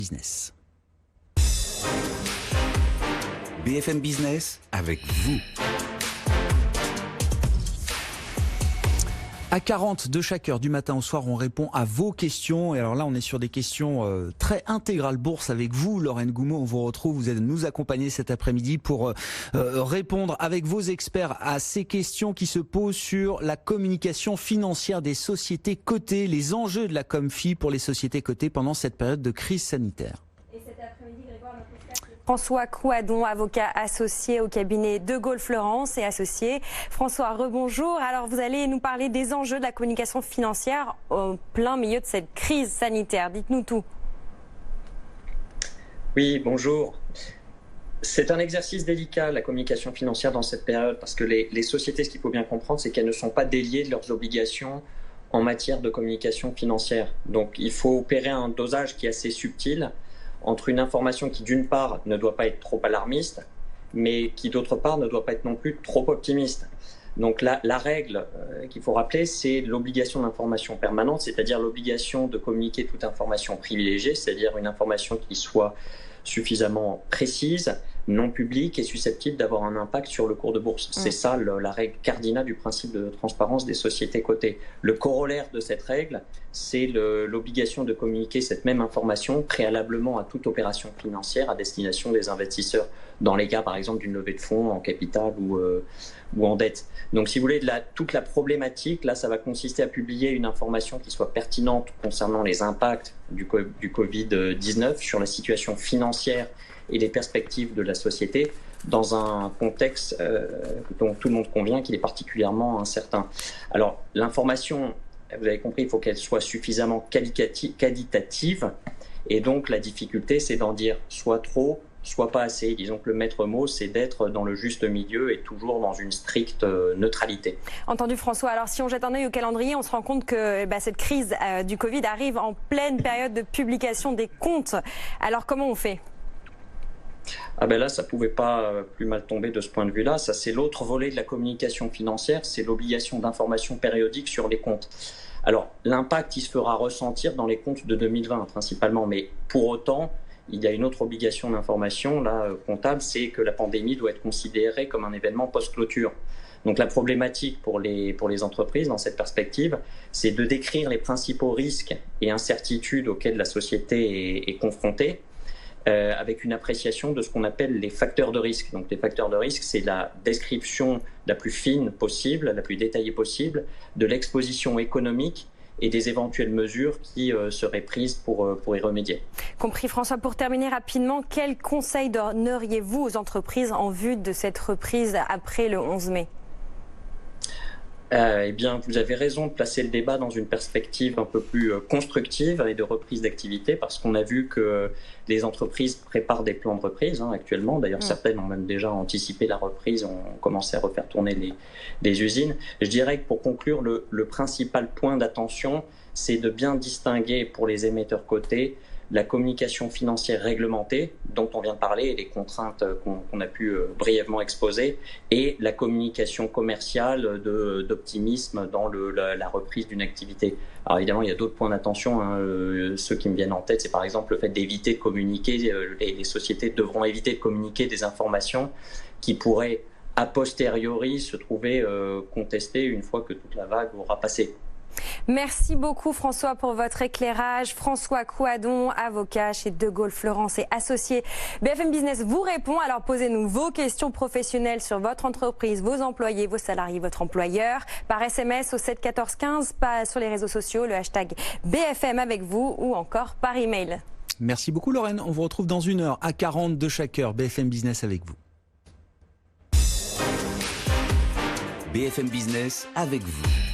Business. BFM Business avec vous. À 40 de chaque heure, du matin au soir, on répond à vos questions. Et alors là, on est sur des questions très intégrales bourse avec vous, Lorraine Goumeau. On vous retrouve, vous allez nous accompagner cet après-midi pour répondre avec vos experts à ces questions qui se posent sur la communication financière des sociétés cotées, les enjeux de la Comfi pour les sociétés cotées pendant cette période de crise sanitaire. François Couadon, avocat associé au cabinet De Gaulle Fleurance et associé. François, rebonjour. Alors vous allez nous parler des enjeux de la communication financière au plein milieu de cette crise sanitaire. Dites-nous tout. Oui, bonjour. C'est un exercice délicat, la communication financière dans cette période, parce que les sociétés, ce qu'il faut bien comprendre, c'est qu'elles ne sont pas déliées de leurs obligations en matière de communication financière. Donc il faut opérer un dosage qui est assez subtil entre une information qui, d'une part, ne doit pas être trop alarmiste, mais qui, d'autre part, ne doit pas être non plus trop optimiste. Donc la règle qu'il faut rappeler, c'est l'obligation d'information permanente, c'est-à-dire l'obligation de communiquer toute information privilégiée, c'est-à-dire une information qui soit suffisamment précise, non publique et susceptible d'avoir un impact sur le cours de bourse. C'est ça la règle cardinale du principe de transparence des sociétés cotées. Le corollaire de cette règle, c'est l'obligation de communiquer cette même information préalablement à toute opération financière à destination des investisseurs, dans les cas par exemple d'une levée de fonds en capital ou en dette. Donc si vous voulez, toute la problématique, là, ça va consister à publier une information qui soit pertinente concernant les impacts du Covid-19 sur la situation financière et les perspectives de la société dans un contexte dont tout le monde convient qu'il est particulièrement incertain. Alors l'information, vous avez compris, il faut qu'elle soit suffisamment qualitative et donc la difficulté, c'est d'en dire soit trop, soit pas assez. Disons que le maître mot, c'est d'être dans le juste milieu et toujours dans une stricte neutralité. Entendu François. Alors si on jette un œil au calendrier, on se rend compte que cette crise du Covid arrive en pleine période de publication des comptes. Alors comment on fait ? Ah ben là, ça pouvait pas plus mal tomber de ce point de vue-là. Ça, c'est l'autre volet de la communication financière, c'est l'obligation d'information périodique sur les comptes. Alors, l'impact, il se fera ressentir dans les comptes de 2020 principalement, mais pour autant, il y a une autre obligation d'information là, comptable, c'est que la pandémie doit être considérée comme un événement post-clôture. Donc la problématique pour les entreprises dans cette perspective, c'est de décrire les principaux risques et incertitudes auxquels la société est confrontée, avec une appréciation de ce qu'on appelle les facteurs de risque. Donc les facteurs de risque, c'est la description la plus fine possible, la plus détaillée possible, de l'exposition économique et des éventuelles mesures qui seraient prises pour y remédier. Compris François, pour terminer rapidement, quels conseils donneriez-vous aux entreprises en vue de cette reprise après le 11 mai ? Eh bien, vous avez raison de placer le débat dans une perspective un peu plus constructive et de reprise d'activité, parce qu'on a vu que les entreprises préparent des plans de reprise actuellement. D'ailleurs, certaines ont même déjà anticipé la reprise, ont commencé à refaire tourner les usines. Je dirais que pour conclure, le principal point d'attention, c'est de bien distinguer pour les émetteurs cotés la communication financière réglementée, dont on vient de parler, et les contraintes qu'on a pu brièvement exposer, et la communication commerciale d'optimisme dans la reprise d'une activité. Alors évidemment, il y a d'autres points d'attention. Ceux qui me viennent en tête, c'est par exemple le fait d'éviter de communiquer, les sociétés devront éviter de communiquer des informations qui pourraient a posteriori se trouver contestées une fois que toute la vague aura passé. Merci beaucoup François pour votre éclairage. François Couadon, avocat chez De Gaulle Fleurance et associé. BFM Business vous répond. Alors posez-nous vos questions professionnelles sur votre entreprise, vos employés, vos salariés, votre employeur, par SMS au 7 14 15, pas sur les réseaux sociaux, le hashtag BFM avec vous ou encore par email. Merci beaucoup Lorraine. On vous retrouve dans 1 heure à 40 de chaque heure. BFM Business avec vous. BFM Business avec vous.